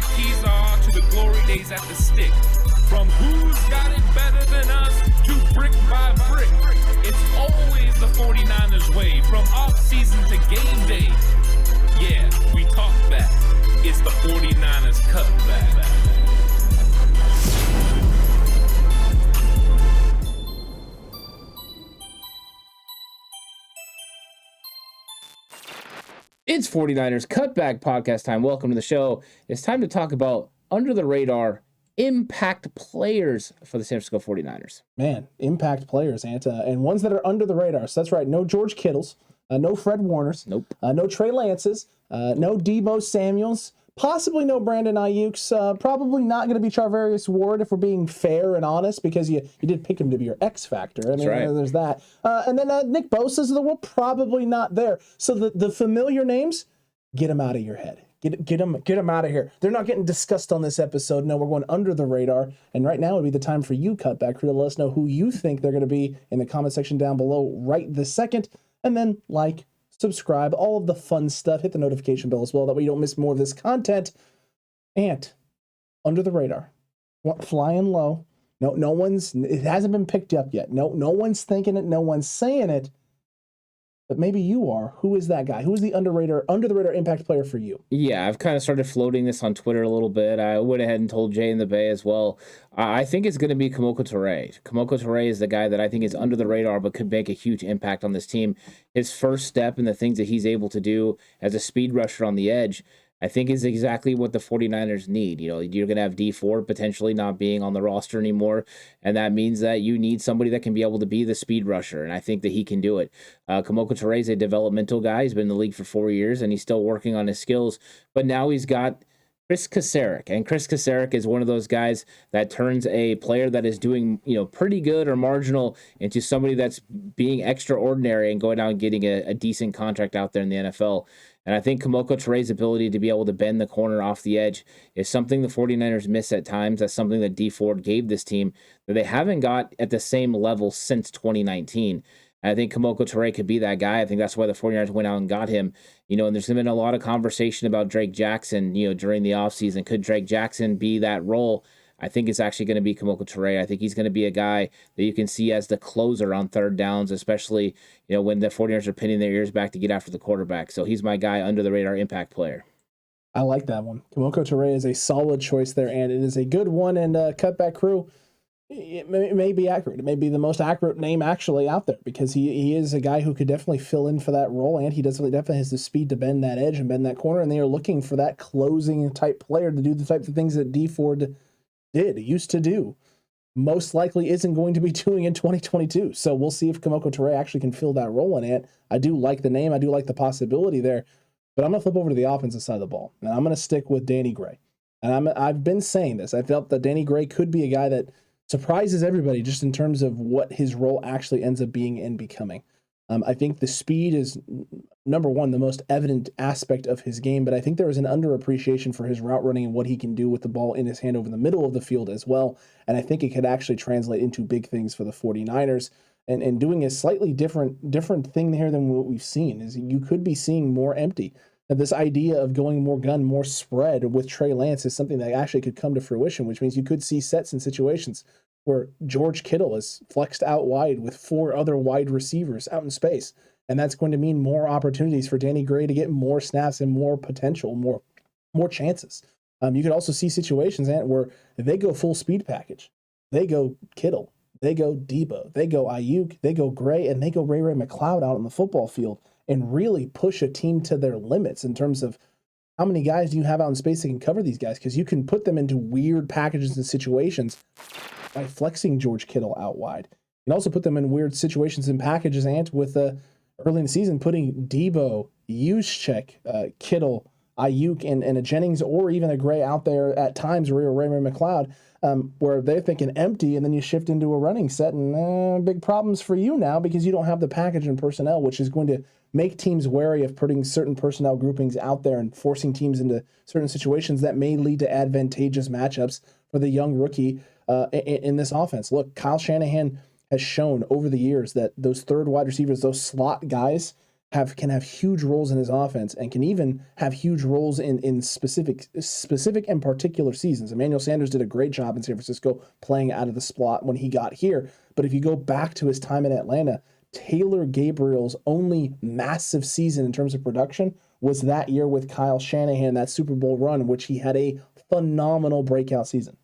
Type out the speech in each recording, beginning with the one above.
the keys are to the glory days at the stick. From who's got it better than us to brick by brick. It's always the 49ers way, from off-season to game day. Yeah, we talk back. It's the 49ers cutback. It's 49ers Cutback Podcast time. Welcome to the show. It's time to talk about under the radar impact players for the San Francisco 49ers. Man, impact players, Anta, and ones that are under the radar. So that's right. No George Kittles, no Fred Warners, Nope. No Trey Lances, no Deebo Samuels, possibly no Brandon Ayuk's, probably not going to be Charvarius Ward if we're being fair and honest, because you did pick him to be your X factor. I mean, right. There's that. And then Nick Bosa's of the world, probably not there. So the familiar names, get them out of your head. Get them out of here. They're not getting discussed on this episode. No, we're going under the radar. And right now would be the time for you, Cutback Crew, to let us know who you think they're going to be in the comment section down below right this second. And then like, subscribe, all of the fun stuff. Hit the notification bell as well. That way you don't miss more of this content. And under the radar, flying low. No one's, it hasn't been picked up yet. No one's thinking it. No one's saying it. But maybe you are. Who is that guy? Who is the under the radar impact player for you? Yeah, I've kind of started floating this on Twitter a little bit. I went ahead and told Jay in the Bay as well. I think it's going to be Kamoko Toure. Kamoko Toure is the guy that I think is under the radar but could make a huge impact on this team. His first step and the things that he's able to do as a speed rusher on the edge, I think is exactly what the 49ers need. You know, you're going to have D Ford potentially not being on the roster anymore, and that means that you need somebody that can be able to be the speed rusher, and I think that he can do it. Kamoko Toure is a developmental guy. He's been in the league for 4 years, and he's still working on his skills, but now he's got Chris Kasarik, and Chris Kasarik is one of those guys that turns a player that is doing, pretty good or marginal into somebody that's being extraordinary and going out and getting a decent contract out there in the NFL. And I think Kamoko Toure's ability to be able to bend the corner off the edge is something the 49ers miss at times. That's something that D Ford gave this team that they haven't got at the same level since 2019. And I think Kamoko Toure could be that guy. I think that's why the 49ers went out and got him. And there's been a lot of conversation about Drake Jackson, during the offseason. Could Drake Jackson be that role? I think it's actually going to be Kamoko Toure. I think he's going to be a guy that you can see as the closer on third downs, especially, when the 49ers are pinning their ears back to get after the quarterback. So he's my guy under the radar impact player. I like that one. Kamoko Toure is a solid choice there, and it is a good one. And Cutback Crew, it may be accurate. It may be the most accurate name actually out there, because he is a guy who could definitely fill in for that role, and he definitely has the speed to bend that edge and bend that corner, and they are looking for that closing type player to do the type of things that D Ford used to do. Most likely isn't going to be doing in 2022. So we'll see if Kamoko Toure actually can fill that role in it. I do like the name. I do like the possibility there. But I'm going to flip over to the offensive side of the ball, and I'm going to stick with Danny Gray. And I've been saying this. I felt that Danny Gray could be a guy that surprises everybody just in terms of what his role actually ends up being and becoming. I think the speed is, number one, the most evident aspect of his game, but I think there is an underappreciation for his route running and what he can do with the ball in his hand over the middle of the field as well. And I think it could actually translate into big things for the 49ers. And doing a slightly different thing here than what we've seen is you could be seeing more empty. Now, this idea of going more gun, more spread with Trey Lance is something that actually could come to fruition, which means you could see sets and situations where George Kittle is flexed out wide with 4 other wide receivers out in space. And that's going to mean more opportunities for Danny Gray to get more snaps and more potential, more chances. You could also see situations where they go full speed package. They go Kittle, they go Deebo, they go Ayuk, they go Gray, and they go Ray McLeod out on the football field and really push a team to their limits in terms of how many guys do you have out in space that can cover these guys? Because you can put them into weird packages and situations by flexing George Kittle out wide. You can also put them in weird situations and packages, and with early in the season putting Deebo, Juszczyk, Kittle, Ayuk, and a Jennings or even a Gray out there at times, or Ray McLeod, where they're thinking empty, and then you shift into a running set, and big problems for you now because you don't have the package and personnel, which is going to make teams wary of putting certain personnel groupings out there and forcing teams into certain situations that may lead to advantageous matchups for the young rookie in this offense. Look, Kyle Shanahan has shown over the years that those third wide receivers, those slot guys, can have huge roles in his offense and can even have huge roles in specific and particular seasons. Emmanuel Sanders did a great job in San Francisco playing out of the slot when he got here. But if you go back to his time in Atlanta, Taylor Gabriel's only massive season in terms of production was that year with Kyle Shanahan, that Super Bowl run, in which he had a phenomenal breakout season.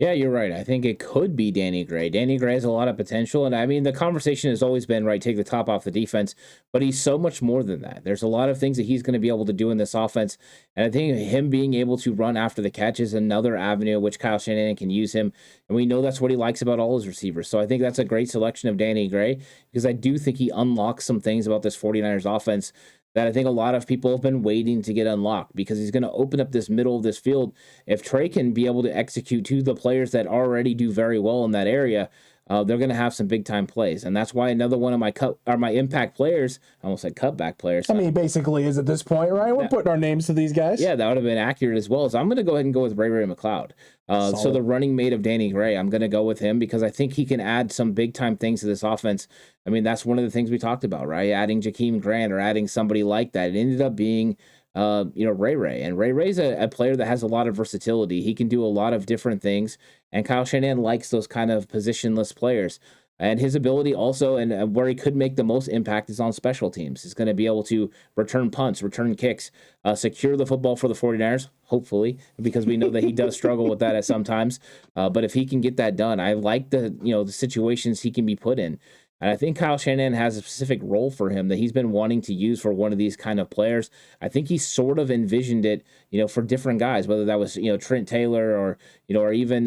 Yeah, you're right. I think it could be Danny Gray. Danny Gray has a lot of potential. And I mean, the conversation has always been, right, take the top off the defense, but he's so much more than that. There's a lot of things that he's going to be able to do in this offense. And I think him being able to run after the catch is another avenue which Kyle Shanahan can use him. And we know that's what he likes about all his receivers. So I think that's a great selection of Danny Gray, because I do think he unlocks some things about this 49ers offense that I think a lot of people have been waiting to get unlocked, because he's going to open up this middle of this field. If Trey can be able to execute to the players that already do very well in that area, they're going to have some big time plays. And that's why another one of my impact players, I almost said cutback players. I mean, basically is at this point, right? We're putting our names to these guys. Yeah, that would have been accurate as well. So I'm going to go ahead and go with Ray McLeod. So the running mate of Danny Gray, I'm going to go with him because I think he can add some big time things to this offense. I mean, that's one of the things we talked about, right? Adding Jakeem Grant or adding somebody like that. It ended up being Ray. And Ray's a player that has a lot of versatility. He can do a lot of different things. And Kyle Shanahan likes those kind of positionless players. And his ability also, and where he could make the most impact, is on special teams. He's going to be able to return punts, return kicks, secure the football for the 49ers, hopefully, because we know that he does struggle with that at sometimes. But if he can get that done, I like the situations he can be put in. And I think Kyle Shanahan has a specific role for him that he's been wanting to use for one of these kind of players. I think he sort of envisioned it, for different guys, whether that was, Trent Taylor or even,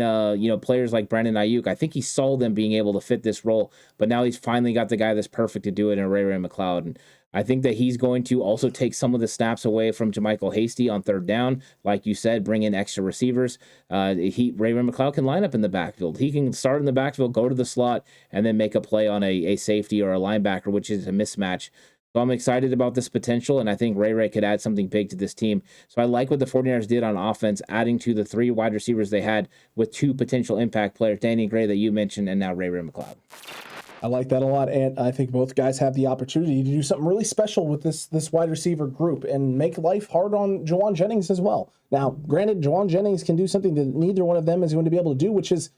players like Brandon Ayuk. I think he saw them being able to fit this role, but now he's finally got the guy that's perfect to do it in Ray McLeod. And I think that he's going to also take some of the snaps away from JaMychal Hasty on third down. Like you said, bring in extra receivers. Ray McLeod can line up in the backfield. He can start in the backfield, go to the slot, and then make a play on a safety or a linebacker, which is a mismatch. So I'm excited about this potential, and I think Ray could add something big to this team. So I like what the 49ers did on offense, adding to the 3 wide receivers they had with 2 potential impact players, Danny Gray that you mentioned, and now Ray McLeod. I like that a lot, and I think both guys have the opportunity to do something really special with this wide receiver group and make life hard on Jawan Jennings as well. Now, granted, Jawan Jennings can do something that neither one of them is going to be able to do, which is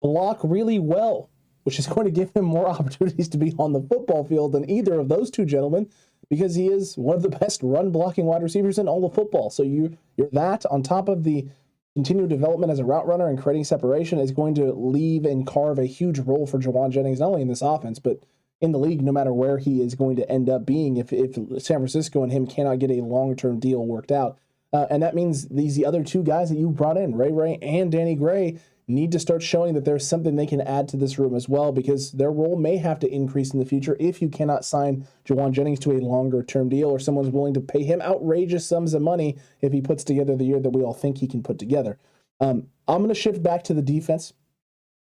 block really well, which is going to give him more opportunities to be on the football field than either of those two gentlemen, because he is one of the best run-blocking wide receivers in all of football. So you're that, on top of the continued development as a route runner and creating separation, is going to leave and carve a huge role for Jawan Jennings, not only in this offense, but in the league, no matter where he is going to end up being if San Francisco and him cannot get a long-term deal worked out. And that means the other 2 guys that you brought in, Ray and Danny Gray, need to start showing that there's something they can add to this room as well, because their role may have to increase in the future if you cannot sign Jawan Jennings to a longer-term deal, or someone's willing to pay him outrageous sums of money if he puts together the year that we all think he can put together. I'm going to shift back to the defense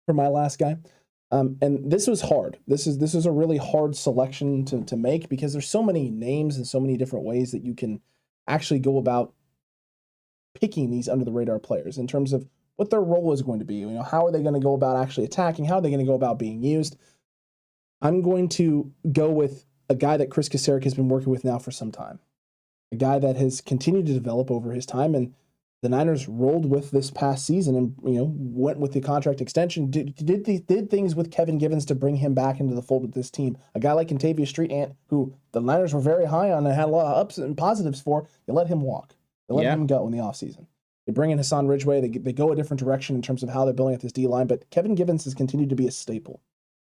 for my last guy. And this was hard. This is a really hard selection to make, because there's so many names and so many different ways that you can actually go about picking these under-the-radar players in terms of what their role is going to be. How are they going to go about actually attacking? How are they going to go about being used? I'm going to go with a guy that Chris Kasarik has been working with now for some time, a guy that has continued to develop over his time, and the Niners rolled with this past season and went with the contract extension. Did things with Kevin Gibbons to bring him back into the fold with this team. A guy like Kentavious Street, who the Niners were very high on and had a lot of ups and positives for, they let him walk. They let him go in the offseason. They bring in Hassan Ridgeway. They go a different direction in terms of how they're building up this D-line, but Kevin Gibbons has continued to be a staple.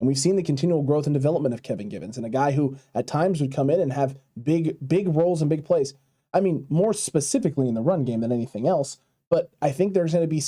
And we've seen the continual growth and development of Kevin Gibbons, and a guy who at times would come in and have big roles and big plays. I mean, more specifically in the run game than anything else, but I think there's going to be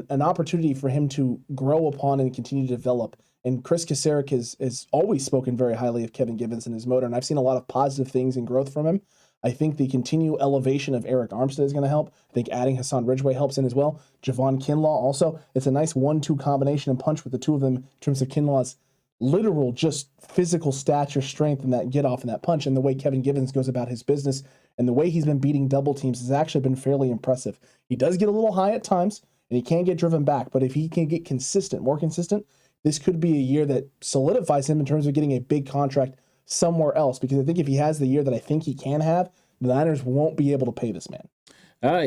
an opportunity for him to grow upon and continue to develop. And Chris Kasarik has always spoken very highly of Kevin Gibbons and his motor, and I've seen a lot of positive things and growth from him. I think the continued elevation of Eric Armstead is going to help. I think adding Hassan Ridgeway helps in as well. Javon Kinlaw also. It's a nice 1-2 combination and punch with the 2 of them in terms of Kinlaw's literal just physical stature, strength, and that get off and that punch, and the way Kevin Gibbons goes about his business and the way he's been beating double teams has actually been fairly impressive. He does get a little high at times, and he can get driven back, but if he can get more consistent, this could be a year that solidifies him in terms of getting a big contract somewhere else, because I think if he has the year that I think he can have, the Niners won't be able to pay this man.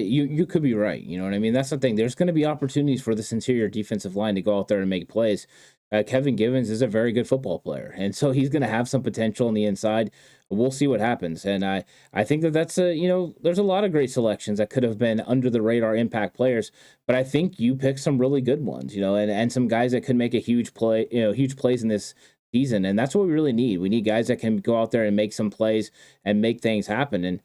You could be right. You know what I mean? That's the thing. There's going to be opportunities for this interior defensive line to go out there and make plays. Kevin Gibbons is a very good football player, and so he's going to have some potential on the inside. We'll see what happens. And I think that's there's a lot of great selections that could have been under the radar impact players, but I think you picked some really good ones, and some guys that could make a huge plays in this season. And that's what we really need. We need guys that can go out there and make some plays and make things happen. And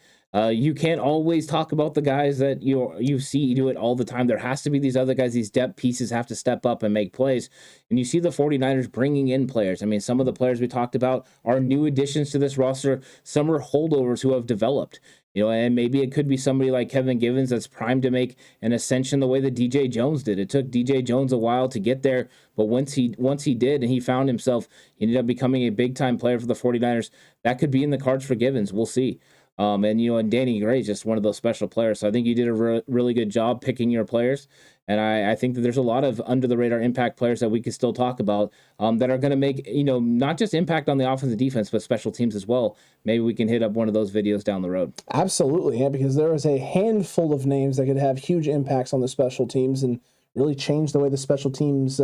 you can't always talk about the guys that you see do it all the time. There has to be these other guys, these depth pieces have to step up and make plays. And you see the 49ers bringing in players. I mean, some of the players we talked about are new additions to this roster. Some are holdovers who have developed. And maybe it could be somebody like Kevin Gibbons that's primed to make an ascension the way that DJ Jones did. It took DJ Jones a while to get there, but once he did and he found himself, he ended up becoming a big-time player for the 49ers. That could be in the cards for Gibbons. We'll see. And Danny Gray is just one of those special players. So I think you did a really good job picking your players. And I think that there's a lot of under-the-radar impact players that we could still talk about that are going to make, not just impact on the offense and defense, but special teams as well. Maybe we can hit up one of those videos down the road. Absolutely, yeah, because there is a handful of names that could have huge impacts on the special teams and really change the way the special teams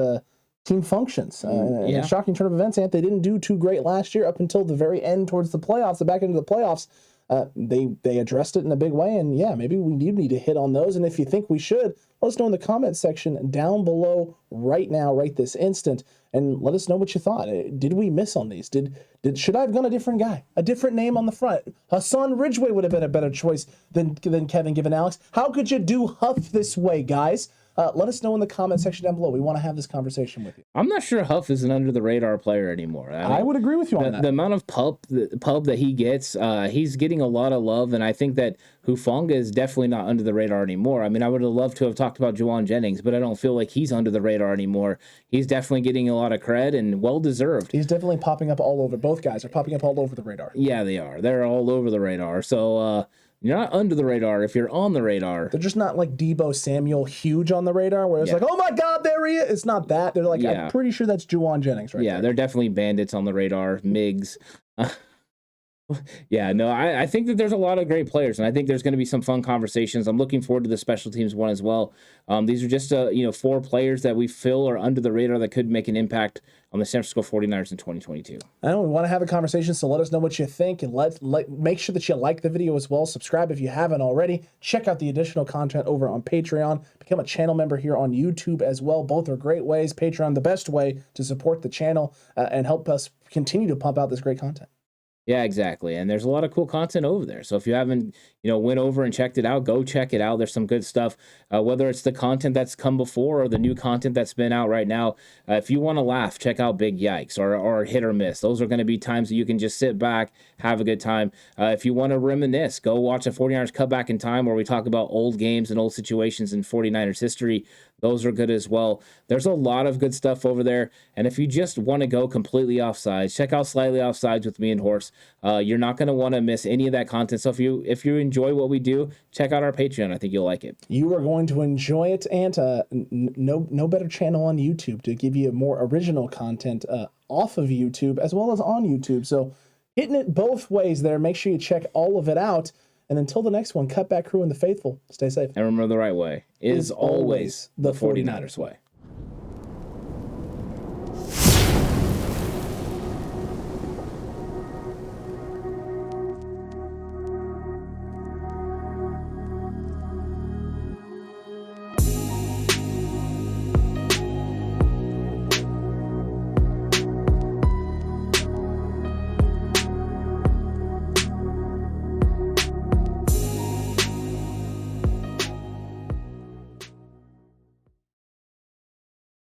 team functions. In a shocking turn of events, they didn't do too great last year up until the very end towards the playoffs, the back end of the playoffs. They addressed it in a big way, and maybe we do need to hit on those. And if you think we should, let us know in the comment section down below right now, right this instant, and let us know what you thought. Did we miss on these? Should I have gone a different guy, a different name on the front? Hassan Ridgeway would have been a better choice than Kevin Gibbons. Alex, how could you do Huff this way, guys? Let us know in the comment section down below. We want to have this conversation with you. I'm not sure Huff is an under-the-radar player anymore. I would agree with you on that. The amount of pub that he gets, he's getting a lot of love, and I think that Hufanga is definitely not under the radar anymore. I mean, I would have loved to have talked about Jawan Jennings, but I don't feel like he's under the radar anymore. He's definitely getting a lot of cred, and well-deserved. He's definitely popping up all over. Both guys are popping up all over the radar. Yeah, they are. They're all over the radar. So, you're not under the radar if you're on the radar. They're just not like Debo Samuel huge on the radar where it's like, oh my God, there he is. It's not that. They're like, I'm pretty sure that's Jawan Jennings right there. Yeah, they're definitely bandits on the radar, MIGs. I think that there's a lot of great players, and I think there's going to be some fun conversations. I'm looking forward to the special teams one as well. These are just 4 players that we feel are under the radar that could make an impact on the San Francisco 49ers in 2022. I know we want to have a conversation, so let us know what you think, and make sure that you like the video as well. Subscribe if you haven't already. Check out the additional content over on Patreon. Become a channel member here on YouTube as well. Both are great ways. Patreon, the best way to support the channel and help us continue to pump out this great content. Yeah, exactly. And there's a lot of cool content over there. So if you haven't, went over and checked it out, go check it out. There's some good stuff, whether it's the content that's come before or the new content that's been out right now. If you want to laugh, check out Big Yikes or Hit or Miss. Those are going to be times that you can just sit back, have a good time. If you want to reminisce, go watch a 49ers Cutback in Time where we talk about old games and old situations in 49ers history. Those are good as well. There's a lot of good stuff over there. And if you just want to go completely offsides, check out Slightly Offsides with me and Horse. You're not going to want to miss any of that content. So if you enjoy what we do, check out our Patreon. I think you'll like it. You are going to enjoy it, and no better channel on YouTube to give you more original content off of YouTube as well as on YouTube. So hitting it both ways there. Make sure you check all of it out. And until the next one, Cutback Crew and the faithful, stay safe. And remember, the right way is always the 49ers way.